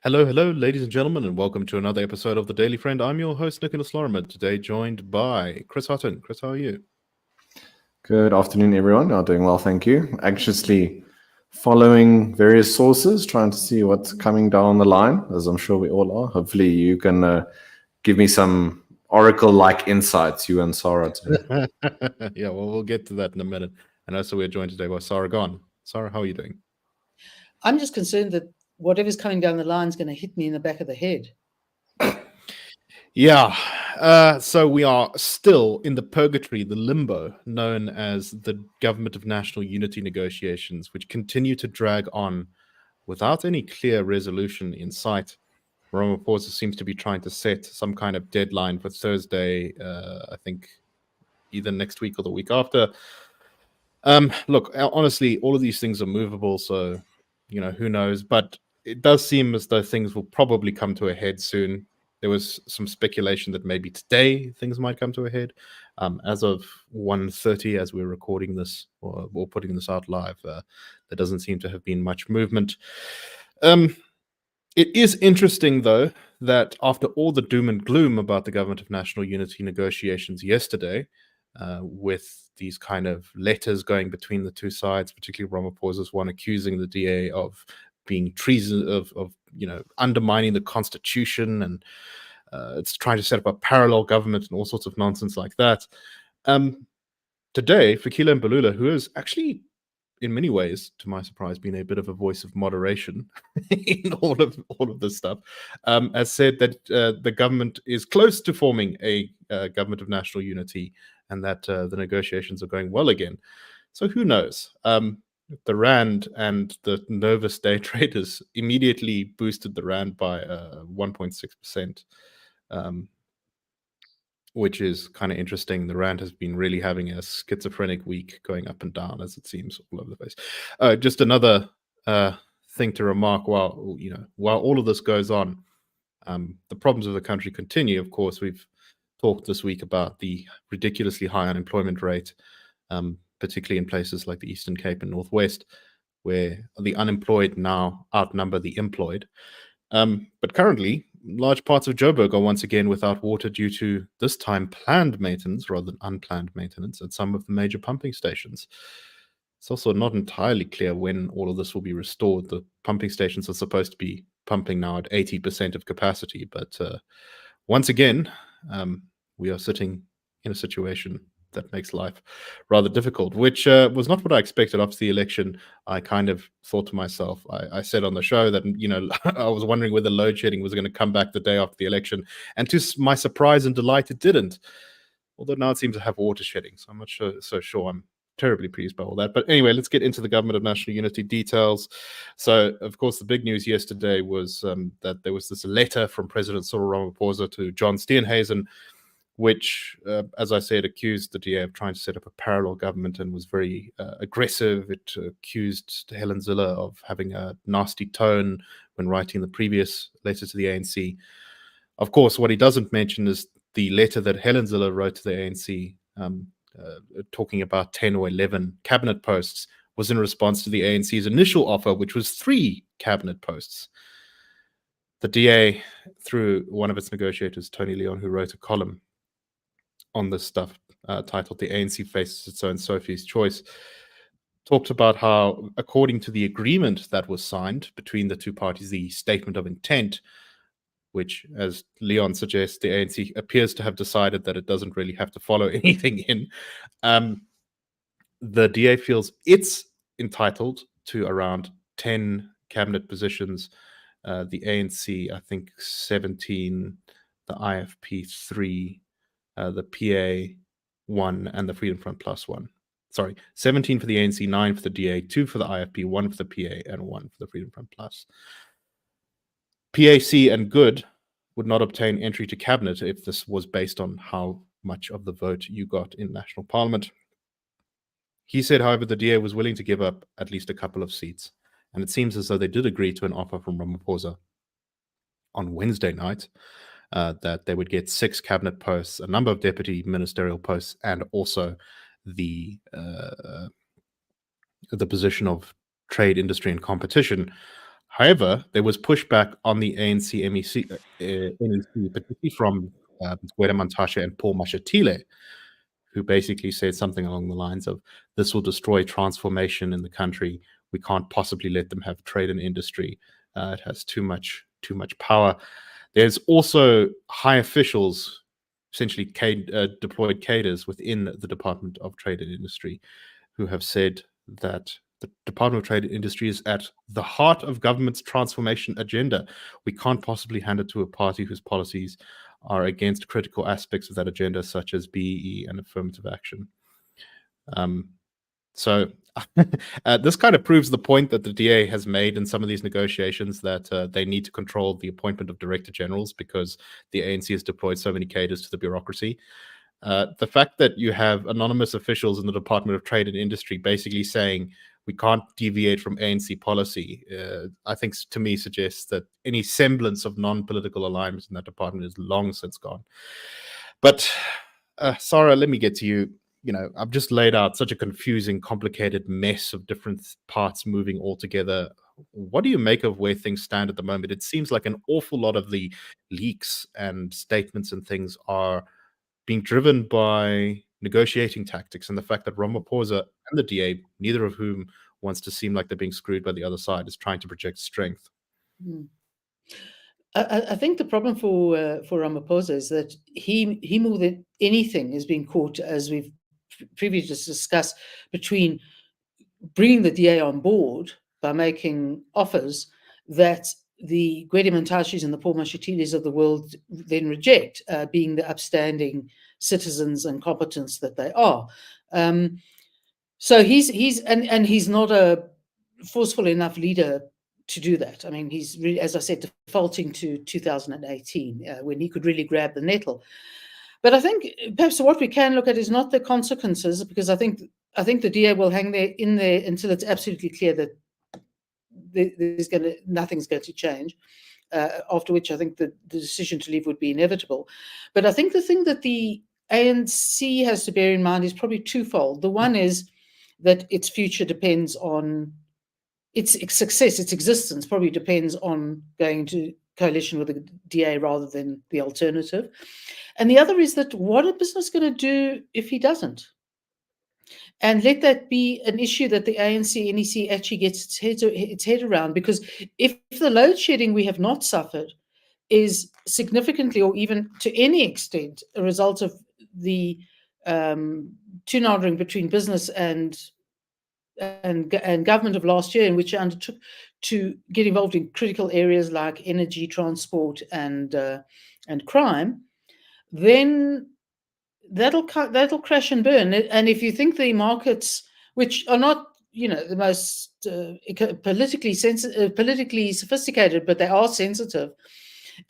Hello, ladies and gentlemen, and welcome to another episode of The Daily Friend. I'm your host, Nicholas Lorimer, today joined by Chris Hattingh. Chris, how are you? Good afternoon, everyone. I'm doing well, thank you. Anxiously following various sources, trying to see what's coming down the line, as I'm sure we all are. Hopefully, you can give me some oracle-like insights, you and Sara, today. Yeah, well, we'll get to that in a minute. And also, we're joined today by Sara Gon. Sara, how are you doing? I'm just concerned that whatever's coming down the line is going to hit me in the back of the head. Yeah, so we are still in the purgatory, the limbo known as the Government of National Unity negotiations, which continue to drag on without any clear resolution in sight. Ramaphosa seems to be trying to set some kind of deadline for Thursday, I think either next week or the week after. Look, honestly, all of these things are movable, so, who knows? But it does seem as though things will probably come to a head soon. There was some speculation that maybe today things might come to a head. As of 1:30, as we're recording this or putting this out live, there doesn't seem to have been much movement. It is interesting, though, that after all the doom and gloom about the Government of National Unity negotiations yesterday, with these kind of letters going between the two sides, particularly Ramaphosa's one accusing the DA of being treason, of undermining the constitution, and it's trying to set up a parallel government and all sorts of nonsense like that. Today, Fikile Mbalula, who is actually, in many ways, to my surprise, been a bit of a voice of moderation in all of this stuff, has said that the government is close to forming a government of national unity, and that the negotiations are going well again. So who knows? The rand and the nervous day traders immediately boosted the rand by 1.6%. Which is kind of interesting. The rand has been really having a schizophrenic week, going up and down, as it seems, all over the place. Just another thing to remark while all of this goes on, the problems of the country continue. Of course, we've talked this week about the ridiculously high unemployment rate, particularly in places like the Eastern Cape and Northwest, where the unemployed now outnumber the employed. But currently, large parts of Joburg are once again without water due to, this time, planned maintenance rather than unplanned maintenance at some of the major pumping stations. It's also not entirely clear when all of this will be restored. The pumping stations are supposed to be pumping now at 80% of capacity, but once again, we are sitting in a situation that makes life rather difficult, which was not what I expected after the election. I kind of thought to myself, I said on the show that, I was wondering whether load shedding was going to come back the day after the election. And to my surprise and delight, it didn't. Although now it seems to have water shedding. So I'm not so sure I'm terribly pleased by all that. But anyway, let's get into the Government of National Unity details. So, of course, the big news yesterday was that there was this letter from President Cyril Ramaphosa to John Steenhuisen, which, as I said, accused the DA of trying to set up a parallel government and was very aggressive. It accused Helen Zille of having a nasty tone when writing the previous letter to the ANC. Of course, what he doesn't mention is the letter that Helen Zille wrote to the ANC, talking about 10 or 11 cabinet posts, was in response to the ANC's initial offer, which was 3 cabinet posts. The DA, through one of its negotiators, Tony Leon, who wrote a column on this stuff titled "The ANC Faces Its Own Sophie's Choice," talked about how, according to the agreement that was signed between the two parties, the statement of intent, which, as Leon suggests, the ANC appears to have decided that it doesn't really have to follow anything in, the DA feels it's entitled to around 10 cabinet positions, the ANC, I think 17, the IFP 3, the PA 1, and the Freedom Front Plus 1. Sorry, 17 for the ANC, 9 for the DA, 2 for the IFP, 1 for the PA, and 1 for the Freedom Front Plus. PAC and Good would not obtain entry to cabinet if this was based on how much of the vote you got in National Parliament. He said, however, the DA was willing to give up at least a couple of seats, and it seems as though they did agree to an offer from Ramaphosa on Wednesday night, that they would get 6 cabinet posts, a number of deputy ministerial posts, and also the position of trade, industry, and competition. However, there was pushback on the ANC NEC, particularly from Gwede Mantashe and Paul Mashatile, who basically said something along the lines of, this will destroy transformation in the country. We can't possibly let them have trade and industry. It has too much power. There's also high officials, essentially deployed cadres within the Department of Trade and Industry, who have said that the Department of Trade and Industry is at the heart of government's transformation agenda. We can't possibly hand it to a party whose policies are against critical aspects of that agenda, such as BEE and affirmative action. So this kind of proves the point that the DA has made in some of these negotiations, that they need to control the appointment of director generals because the ANC has deployed so many cadres to the bureaucracy. The fact that you have anonymous officials in the Department of Trade and Industry basically saying we can't deviate from ANC policy, I think to me suggests that any semblance of non-political alignment in that department is long since gone. But Sara, let me get to you. I've just laid out such a confusing, complicated mess of different parts moving all together. What do you make of where things stand at the moment? It seems like an awful lot of the leaks and statements and things are being driven by negotiating tactics, and the fact that Ramaphosa and the DA, neither of whom wants to seem like they're being screwed by the other side, is trying to project strength. I think the problem for Ramaphosa is that he more than anything is being caught, as we've previously discussed, between bringing the DA on board by making offers that the Gwede Mantashes and the Paul Mashatiles of the world then reject, being the upstanding citizens and competents that they are. So he's not a forceful enough leader to do that. I mean, he's really, as I said, defaulting to 2018 when he could really grab the nettle. But I think perhaps what we can look at is not the consequences, because I think the DA will hang there until it's absolutely clear that nothing's going to change. After which I think the decision to leave would be inevitable. But I think the thing that the ANC has to bear in mind is probably twofold. The one is that its future depends on its success, its existence probably depends on going into coalition with the DA rather than the alternative. And the other is that what are business going to do if he doesn't? And let that be an issue that the ANC NEC actually gets its head around, because if the load shedding we have not suffered is significantly or even to any extent a result of the two-nardering between business and government of last year, in which it undertook to get involved in critical areas like energy, transport, and crime, then that'll crash and burn. And if you think the markets, which are not the most politically sophisticated, but they are sensitive,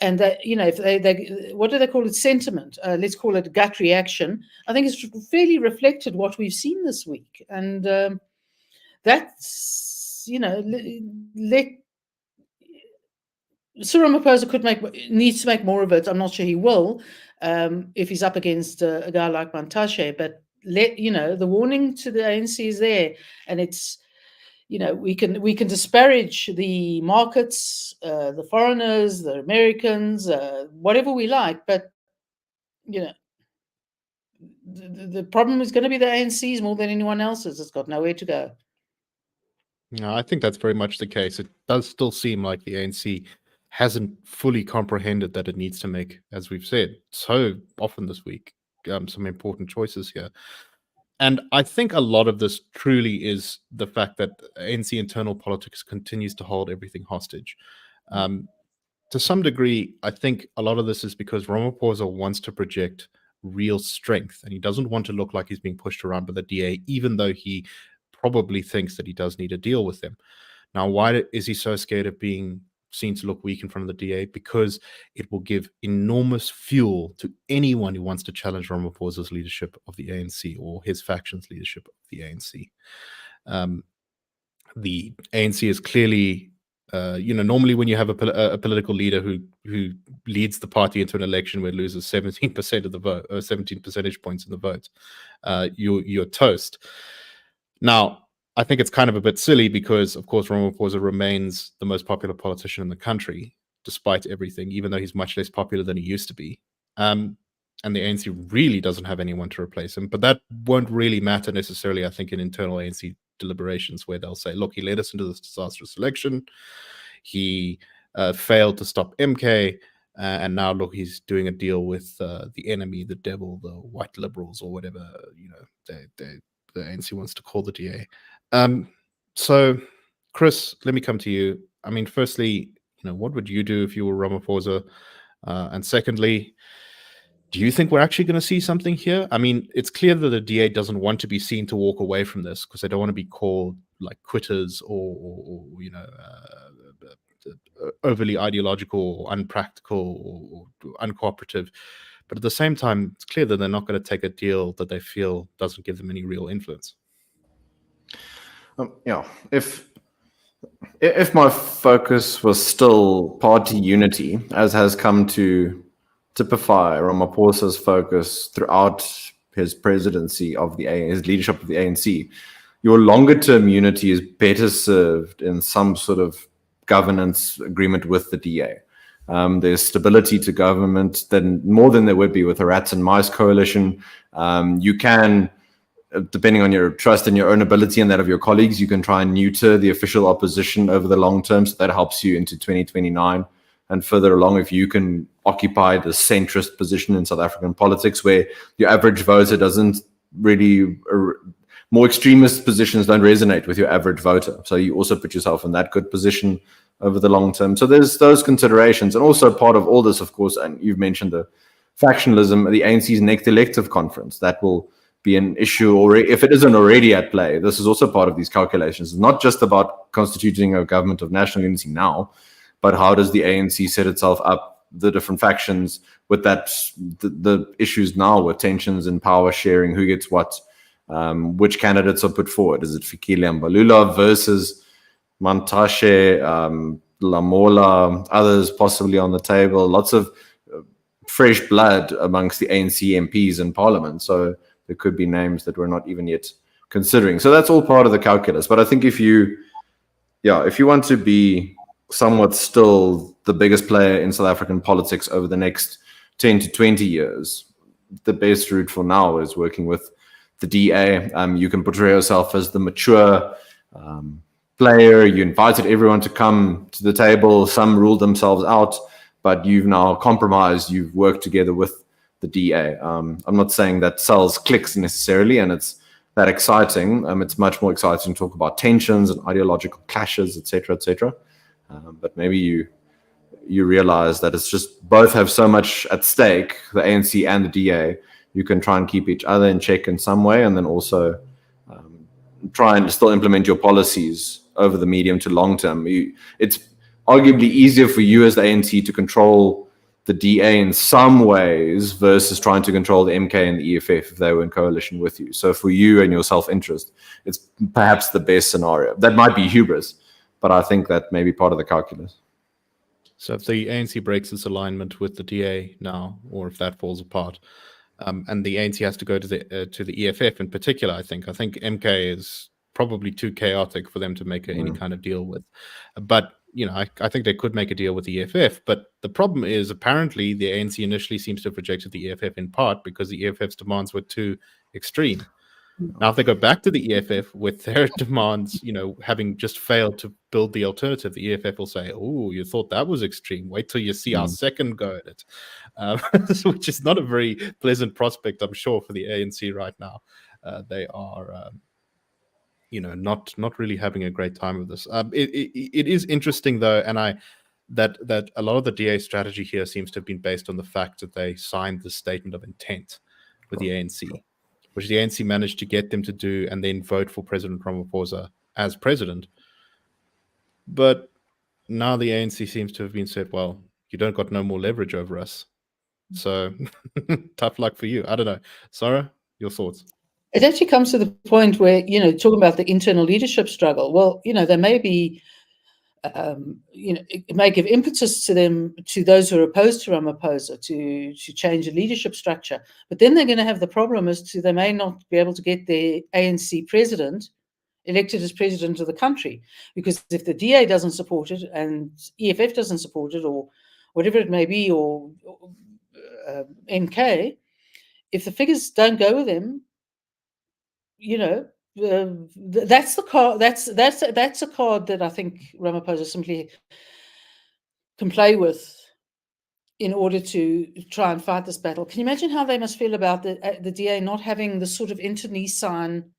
and that if they what do they call it, sentiment? Let's call it gut reaction. I think it's fairly reflected what we've seen this week, and that's let Cyril Ramaphosa needs to make more of it. I'm not sure he will if he's up against a guy like Mantashe, but the warning to the ANC is there, and it's we can disparage the markets, the foreigners, the Americans, whatever we like, but the problem is going to be the ANC's more than anyone else's. It's got nowhere to go. No, I think that's very much the case. It does still seem like the ANC hasn't fully comprehended that it needs to make, as we've said so often this week, some important choices here. And I think a lot of this truly is the fact that ANC internal politics continues to hold everything hostage. To some degree, I think a lot of this is because Ramaphosa wants to project real strength, and he doesn't want to look like he's being pushed around by the DA, even though he probably thinks that he does need a deal with them. Now, why is he so scared of being seen to look weak in front of the DA? Because it will give enormous fuel to anyone who wants to challenge Ramaphosa's leadership of the ANC or his faction's leadership of the ANC. The ANC is clearly, normally when you have a political leader who leads the party into an election where it loses 17% of the vote, or 17 percentage points in the vote, you're toast. Now, I think it's kind of a bit silly because, of course, Ramaphosa remains the most popular politician in the country, despite everything, even though he's much less popular than he used to be. And the ANC really doesn't have anyone to replace him. But that won't really matter necessarily, I think, in internal ANC deliberations, where they'll say, look, he led us into this disastrous election. He failed to stop MK. And now, look, he's doing a deal with the enemy, the devil, the white liberals, or whatever, the ANC wants to call the DA. So, Chris, let me come to you. I mean, firstly, what would you do if you were Ramaphosa? And secondly, do you think we're actually going to see something here? I mean, it's clear that the DA doesn't want to be seen to walk away from this because they don't want to be called like quitters or overly ideological or unpractical or uncooperative. But at the same time, it's clear that they're not going to take a deal that they feel doesn't give them any real influence. If my focus was still party unity, as has come to typify Ramaphosa's focus throughout his presidency of his leadership of the ANC, your longer-term unity is better served in some sort of governance agreement with the DA. There's stability to government more than there would be with a rats and mice coalition. You can, depending on your trust in your own ability and that of your colleagues, you can try and neuter the official opposition over the long term. So that helps you into 2029 and further along if you can occupy the centrist position in South African politics where your average voter doesn't really, more extremist positions don't resonate with your average voter. So you also put yourself in that good position over the long term. So there's those considerations. And also part of all this, of course, and you've mentioned the factionalism, the ANC's next elective conference, that will be an issue, or if it isn't already at play. This is also part of these calculations. It's not just about constituting a government of national unity now, but how does the ANC set itself up, the different factions, with that, the issues now with tensions and power sharing, who gets what, which candidates are put forward. Is it Fikile Mbalula versus Mantashe, Lamola, others possibly on the table? Lots of fresh blood amongst the ANC MPs in Parliament. So there could be names that we're not even yet considering. So that's all part of the calculus. But I think if you want to be somewhat still the biggest player in South African politics over the next 10 to 20 years, the best route for now is working with the DA. You can portray yourself as the mature player. You invited everyone to come to the table. Some ruled themselves out, but you've now compromised. You've worked together with the DA. I'm not saying that sells clicks necessarily, and it's that exciting. It's much more exciting to talk about tensions and ideological clashes, etc., etc. But maybe you realize that it's just both have so much at stake, the ANC and the DA. You can try and keep each other in check in some way, and then also try and still implement your policies over the medium to long term. It's arguably easier for you as the ANC to control the DA in some ways versus trying to control the MK and the EFF if they were in coalition with you. So for you and your self-interest, it's perhaps the best scenario. That might be hubris, but I think that may be part of the calculus. So if the ANC breaks its alignment with the DA now, or if that falls apart, and the ANC has to go to the EFF in particular, I think MK is probably too chaotic for them to make any kind of deal with. But I think they could make a deal with the EFF. But the problem is, apparently, the ANC initially seems to have rejected the EFF in part because the EFF's demands were too extreme. Now, if they go back to the EFF with their demands, having just failed to build the alternative, the EFF will say, "Oh, you thought that was extreme. Wait till you see our second go at it," which is not a very pleasant prospect, I'm sure, for the ANC right now. They are, not really having a great time with this. It is interesting though, and that a lot of the DA strategy here seems to have been based on the fact that they signed the statement of intent with the ANC. Which the ANC managed to get them to do and then vote for President Ramaphosa as president. But now the ANC seems to have been said, well, you don't got no more leverage over us. So tough luck for you. I don't know. Sara, your thoughts? It actually comes to the point where, talking about the internal leadership struggle. Well, there may be, it may give impetus to them, to those who are opposed to Ramaphosa, to change the leadership structure. But then they're going to have the problem as to they may not be able to get their ANC president elected as president of the country. Because if the DA doesn't support it and EFF doesn't support it, or whatever it may be, or MK, if the figures don't go with him, that's the card. That's a card that I think Ramaphosa simply can play with in order to try and fight this battle. Can you imagine how they must feel about the DA not having the sort of internecine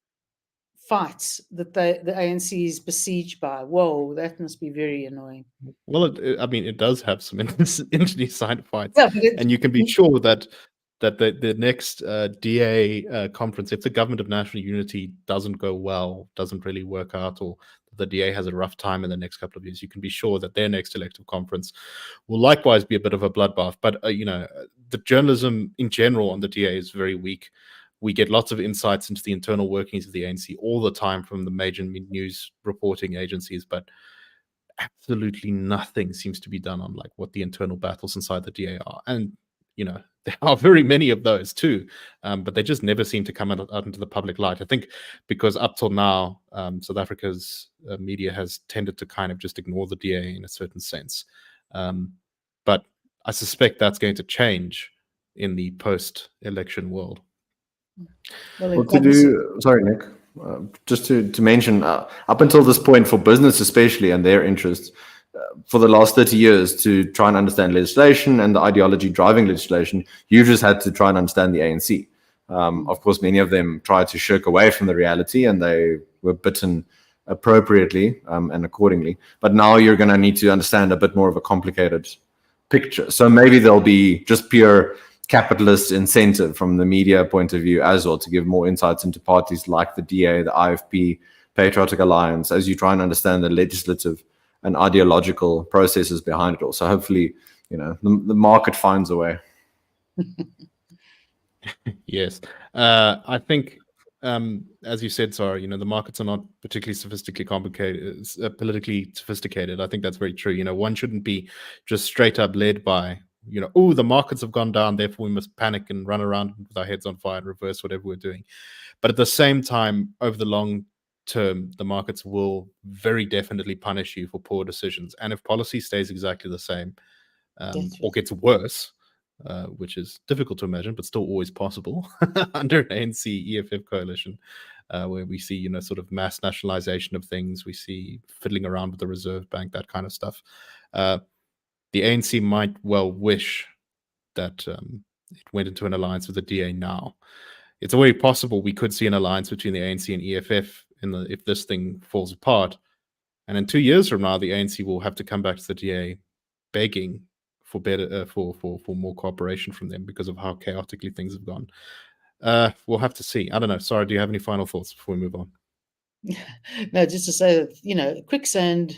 fights that the ANC is besieged by? Whoa, that must be very annoying. Well, it does have some internecine fights, Yeah, but and you can be sure that the next DA conference, if the Government of National Unity doesn't go well, doesn't really work out, or the DA has a rough time in the next couple of years, you can be sure that their next elective conference will likewise be a bit of a bloodbath. But the journalism in general on the DA is very weak. We get lots of insights into the internal workings of the ANC all the time from the major news reporting agencies, but absolutely nothing seems to be done on like what the internal battles inside the DA are. And there are very many of those too, but they just never seem to come out into the public light. I think because up till now, South Africa's media has tended to kind of just ignore the DA in a certain sense. But I suspect that's going to change in the post-election world. Well, sorry, Nick, just to mention, up until this point, for business especially and their interests, for the last 30 years, to try and understand legislation and the ideology driving legislation, you just had to try and understand the ANC. Of course, many of them tried to shirk away from the reality, and they were bitten appropriately and accordingly. But now you're going to need to understand a bit more of a complicated picture. So maybe there'll be just pure capitalist incentive from the media point of view as well, to give more insights into parties like the DA, the IFP, Patriotic Alliance, as you try and understand the legislative and ideological processes behind it all. So hopefully, the market finds a way. Yes. I think, as you said, Sara, the markets are not particularly politically sophisticated. I think that's very true. One shouldn't be just straight up led by, the markets have gone down, therefore we must panic and run around with our heads on fire and reverse whatever we're doing. But at the same time, over the long term, the markets will very definitely punish you for poor decisions. And if policy stays exactly the same, or gets worse, which is difficult to imagine, but still always possible under an ANC EFF coalition, where we see, sort of mass nationalization of things, we see fiddling around with the Reserve Bank, that kind of stuff. The ANC might well wish that it went into an alliance with the DA now. It's already possible we could see an alliance between the ANC and EFF if this thing falls apart. And in 2 years from now, the ANC will have to come back to the DA begging for better, for more cooperation from them because of how chaotically things have gone. We'll have to see. I don't know. Sara, do you have any final thoughts before we move on? No, just to say that, quicksand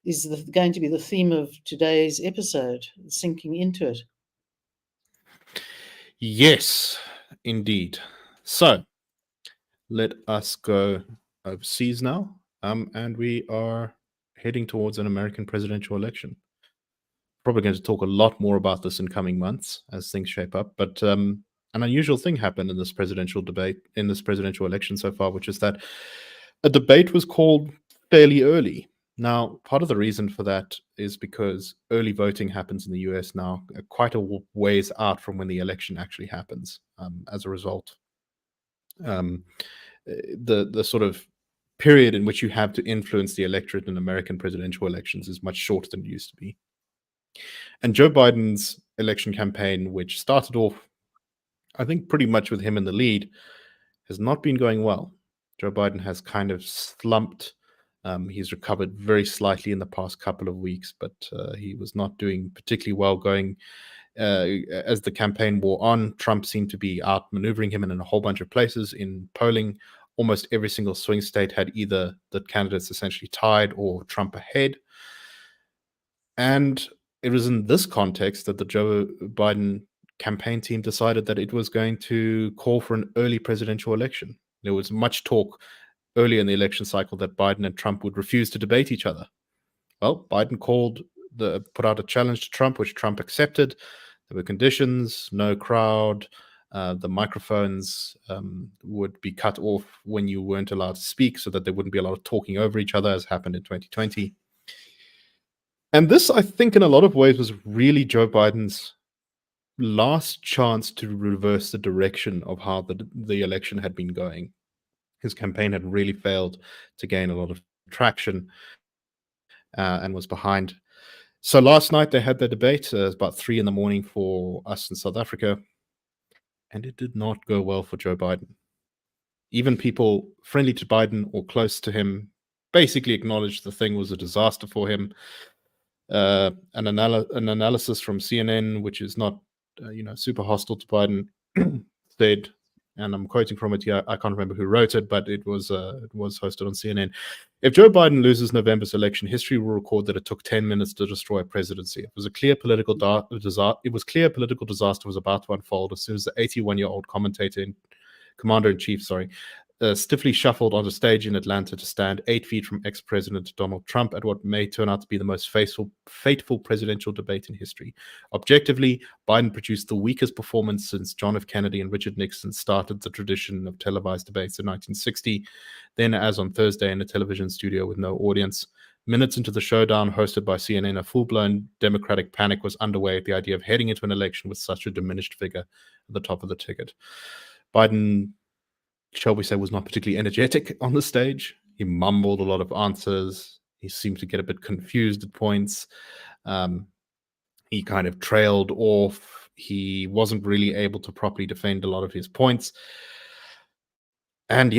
is going to be the theme of today's episode, sinking into it. Yes, indeed. So let us go overseas now, and we are heading towards an American presidential election. Probably going to talk a lot more about this in coming months as things shape up, but an unusual thing happened in this presidential election so far, which is that a debate was called fairly early. Now, part of the reason for that is because early voting happens in the US now quite a ways out from when the election actually happens. As a result, the sort of period in which you have to influence the electorate in American presidential elections is much shorter than it used to be. And Joe Biden's election campaign, which started off, I think, pretty much with him in the lead, has not been going well. Joe Biden has kind of slumped. He's recovered very slightly in the past couple of weeks, but he was not doing particularly well going as the campaign wore on. Trump seemed to be outmaneuvering him in a whole bunch of places. In polling, almost every single swing state had either the candidates essentially tied or Trump ahead. And it was in this context that the Joe Biden campaign team decided that it was going to call for an early presidential election. There was much talk earlier in the election cycle that Biden and Trump would refuse to debate each other. Well, Biden put out a challenge to Trump, which Trump accepted. There were conditions, no crowd, The microphones would be cut off when you weren't allowed to speak, so that there wouldn't be a lot of talking over each other, as happened in 2020. And this, I think, in a lot of ways, was really Joe Biden's last chance to reverse the direction of how the election had been going. His campaign had really failed to gain a lot of traction and was behind. So last night they had their debate. It was about 3 a.m. for us in South Africa. And it did not go well for Joe Biden. Even people friendly to Biden or close to him basically acknowledged the thing was a disaster for him. An analysis from CNN, which is not super hostile to Biden, said, and I'm quoting from it here, I can't remember who wrote it, but it was hosted on CNN. If Joe Biden loses November's election, history will record that it took 10 minutes to destroy a presidency. It was clear political disaster was about to unfold as soon as the 81-year-old commander-in-chief, stiffly shuffled onto stage in Atlanta to stand 8 feet from ex-President Donald Trump at what may turn out to be the most fateful presidential debate in history. Objectively, Biden produced the weakest performance since John F. Kennedy and Richard Nixon started the tradition of televised debates in 1960, then as on Thursday in a television studio with no audience. Minutes into the showdown hosted by CNN, a full-blown Democratic panic was underway at the idea of heading into an election with such a diminished figure at the top of the ticket. Biden, shall we say, was not particularly energetic on the stage. He mumbled a lot of answers. He seemed to get a bit confused at points. He kind of trailed off. He wasn't really able to properly defend a lot of his points. And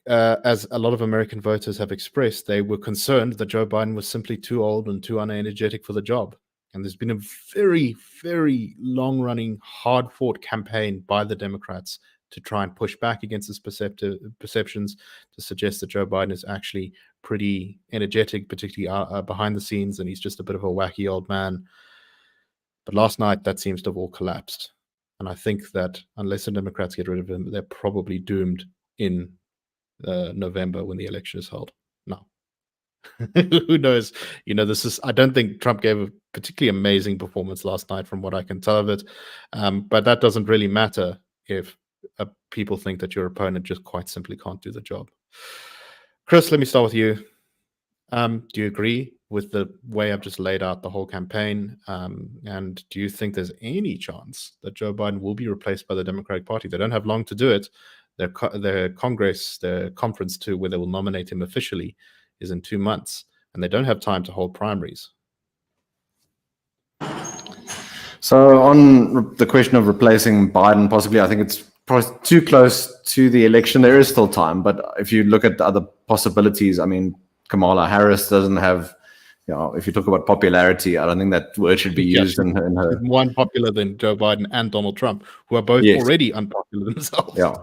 as a lot of American voters have expressed, they were concerned that Joe Biden was simply too old and too unenergetic for the job. And there's been a very, very long-running, hard-fought campaign by the Democrats to try and push back against his perceptions, to suggest that Joe Biden is actually pretty energetic, particularly behind the scenes, and he's just a bit of a wacky old man. But last night, that seems to have all collapsed. And I think that unless the Democrats get rid of him, they're probably doomed in November when the election is held. No. Who knows? I don't think Trump gave a particularly amazing performance last night from what I can tell of it. But that doesn't really matter if people think that your opponent just quite simply can't do the job. Chris, let me start with you. Do you agree with the way I've just laid out the whole campaign? And do you think there's any chance that Joe Biden will be replaced by the Democratic Party? They don't have long to do it. Their conference to where they will nominate him officially is in 2 months, and they don't have time to hold primaries. So on the question of replacing Biden, possibly, I think it's probably too close to the election. There is still time, but if you look at the other possibilities, I mean, Kamala Harris doesn't have, if you talk about popularity, I don't think that word should be used in her. More unpopular than Joe Biden and Donald Trump, who are both already unpopular themselves. Yeah.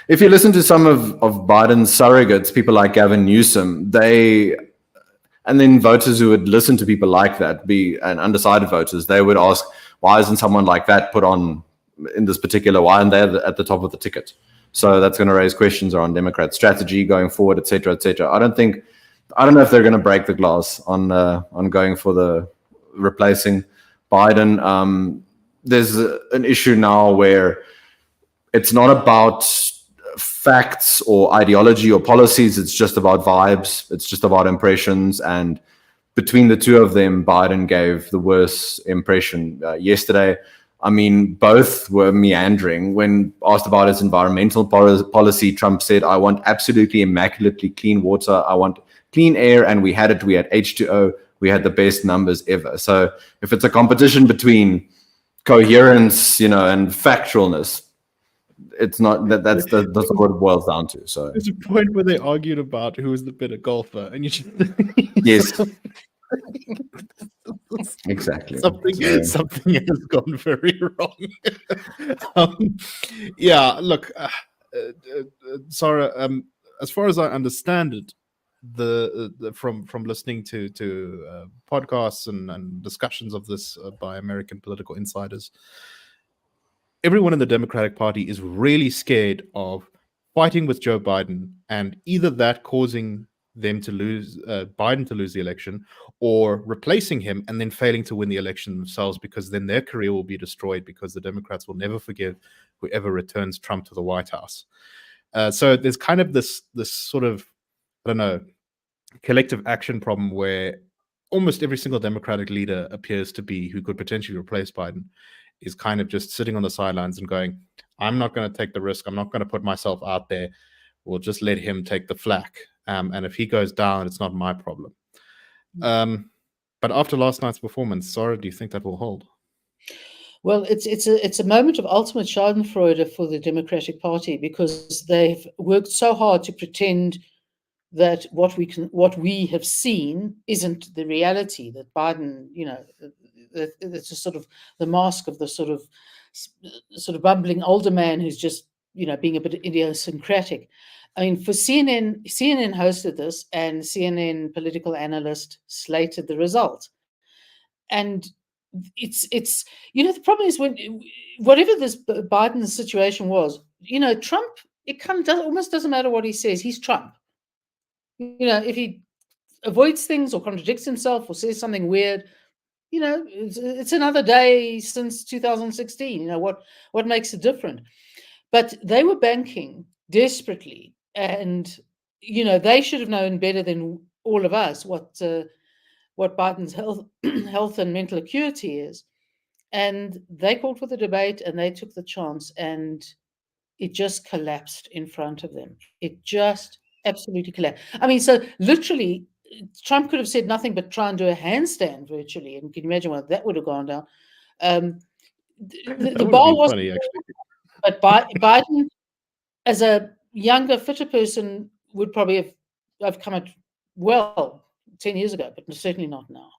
If you listen to some of Biden's surrogates, people like Gavin Newsom, and then voters who would listen to people like that, and undecided voters, they would ask, why isn't someone like that put on in this particular, why aren't they at the top of the ticket? So that's going to raise questions around Democrat strategy going forward, et cetera, et cetera. I don't know if they're going to break the glass on going for the replacing Biden. There's an issue now where it's not about facts or ideology or policies. It's just about vibes. It's just about impressions. And between the two of them, Biden gave the worst impression yesterday. I mean, both were meandering. When asked about his environmental policy, Trump said, I want absolutely immaculately clean water. I want clean air. And we had it. We had H2O. We had the best numbers ever. So if it's a competition between coherence, and factualness, it's not that's what it boils down to. So there's a point where they argued about who was the better golfer, and you just yes. Exactly. Something has gone very wrong. Look, Sara, as far as I understand it, from listening to podcasts and discussions of this by American political insiders, everyone in the Democratic Party is really scared of fighting with Joe Biden, and either that causing them to lose, Biden to lose the election, or replacing him and then failing to win the election themselves, because then their career will be destroyed, because the Democrats will never forgive whoever returns Trump to the White House. So there's kind of this sort of, I don't know, collective action problem where almost every single Democratic leader appears to be, who could potentially replace Biden, is kind of just sitting on the sidelines and going, I'm not going to take the risk. I'm not going to put myself out there. We'll just let him take the flak. And if he goes down, it's not my problem. But after last night's performance, Sara, do you think that will hold? Well, it's a moment of ultimate Schadenfreude for the Democratic Party, because they've worked so hard to pretend that what we have seen isn't the reality. That Biden, it's a sort of the mask of the sort of bumbling older man who's just being a bit idiosyncratic. I mean, for CNN hosted this, and CNN political analyst slated the result, and it's the problem is, when whatever this Biden situation was, Trump, it kind of almost doesn't matter what he says. He's Trump. If he avoids things or contradicts himself or says something weird, it's another day since 2016. What makes it different? But they were banking desperately, and they should have known better than all of us what Biden's health and mental acuity is. And they called for the debate, and they took the chance, and it just collapsed in front of them. It just absolutely collapsed. I mean, so literally, Trump could have said nothing but try and do a handstand virtually, and can you imagine what that would have gone down? The bar was funny, actually. But Biden, as a younger, fitter person, would probably have come out well 10 years ago, but certainly not now.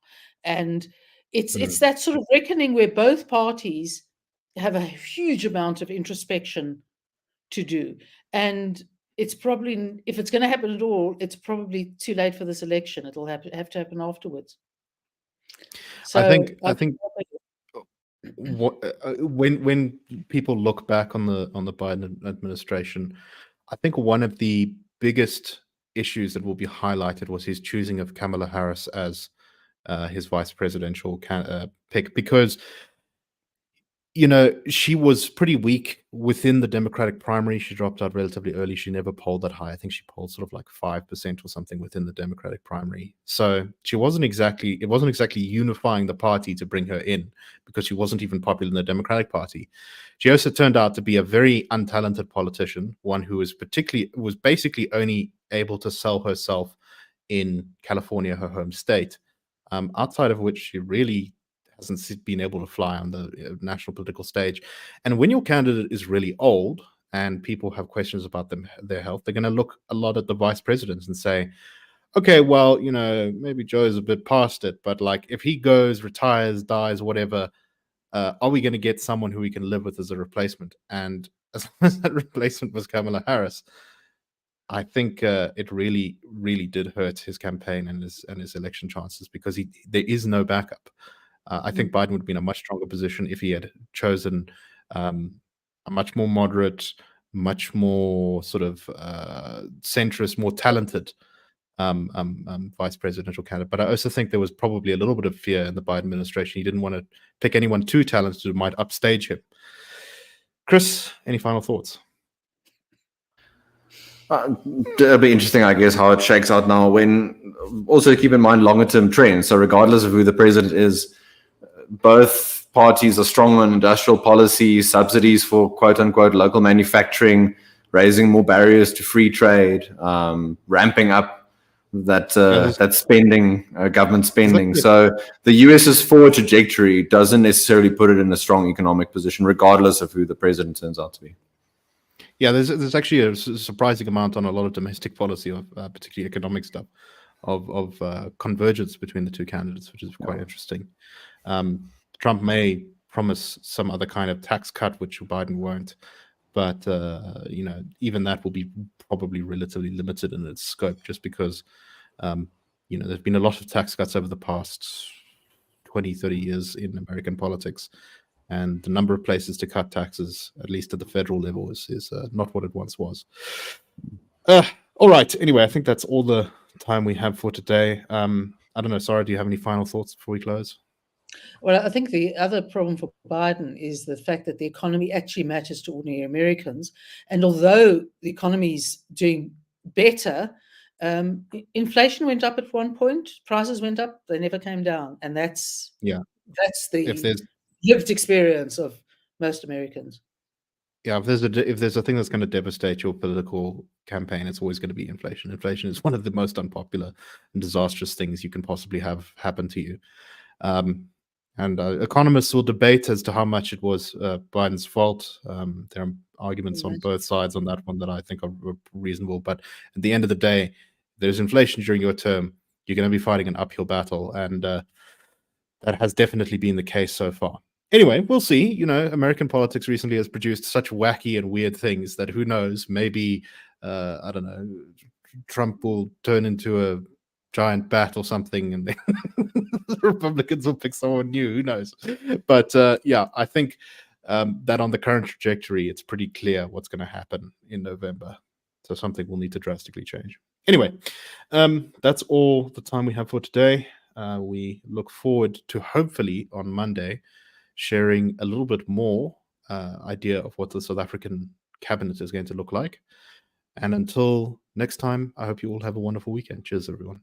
And it's that sort of reckoning where both parties have a huge amount of introspection to do. And it's probably, if it's going to happen at all, it's probably too late for this election. It'll have to happen afterwards. So I think when people look back on the Biden administration, I think one of the biggest issues that will be highlighted was his choosing of Kamala Harris as his vice presidential pick, because she was pretty weak within the Democratic primary. She dropped out relatively early. She never polled that high. I think she polled sort of like 5% or something within the Democratic primary. So it wasn't exactly unifying the party to bring her in, because she wasn't even popular in the Democratic Party. She also turned out to be a very untalented politician, one who was basically only able to sell herself in California, her home state, outside of which she really hasn't been able to fly on the national political stage. And when your candidate is really old and people have questions about their health, they're going to look a lot at the vice presidents and say, okay, well, maybe Joe's a bit past it, but like if he goes, retires, dies, whatever, are we going to get someone who we can live with as a replacement? And as long as that replacement was Kamala Harris, I think it really, really did hurt his campaign and his election chances, because there is no backup. I think Biden would be in a much stronger position if he had chosen a much more moderate, much more sort of centrist, more talented vice presidential candidate. But I also think there was probably a little bit of fear in the Biden administration. He didn't want to pick anyone too talented who might upstage him. Chris, any final thoughts? It'll be interesting, I guess, how it shakes out now. When also keep in mind longer-term trends. So regardless of who the president is, both parties are strong on industrial policy, subsidies for quote-unquote local manufacturing, raising more barriers to free trade, ramping up that spending, government spending. So the US's forward trajectory doesn't necessarily put it in a strong economic position, regardless of who the president turns out to be. Yeah, there's actually a surprising amount on a lot of domestic policy, of particularly economic stuff, of convergence between the two candidates, which is quite interesting. Trump may promise some other kind of tax cut, which Biden won't, but even that will be probably relatively limited in its scope, just because there's been a lot of tax cuts over the past 20, 30 years in American politics, and the number of places to cut taxes, at least at the federal level, is not what it once was. All right. Anyway, I think that's all the time we have for today. I don't know, Sarah, do you have any final thoughts before we close? Well, I think the other problem for Biden is the fact that the economy actually matters to ordinary Americans. And although the economy's doing better, inflation went up at one point, prices went up, they never came down. And that's If the there's lived experience of most Americans. if there's a thing that's going to devastate your political campaign, it's always going to be inflation. Inflation is one of the most unpopular and disastrous things you can possibly have happen to you. And economists will debate as to how much it was Biden's fault. There are arguments on both sides on that one that I think are reasonable. But at the end of the day, there's inflation during your term. You're going to be fighting an uphill battle, and that has definitely been the case so far. Anyway, we'll see. You know, American politics recently has produced such wacky and weird things that who knows, maybe, I don't know, Trump will turn into a giant bat or something and the Republicans will pick someone new. Who knows? But yeah, I think that on the current trajectory, it's pretty clear what's going to happen in November. So something will need to drastically change. Anyway, that's all the time we have for today. We look forward to hopefully on Monday sharing a little bit more idea of what the South African cabinet is going to look like. And until next time, I hope you all have a wonderful weekend. Cheers, everyone.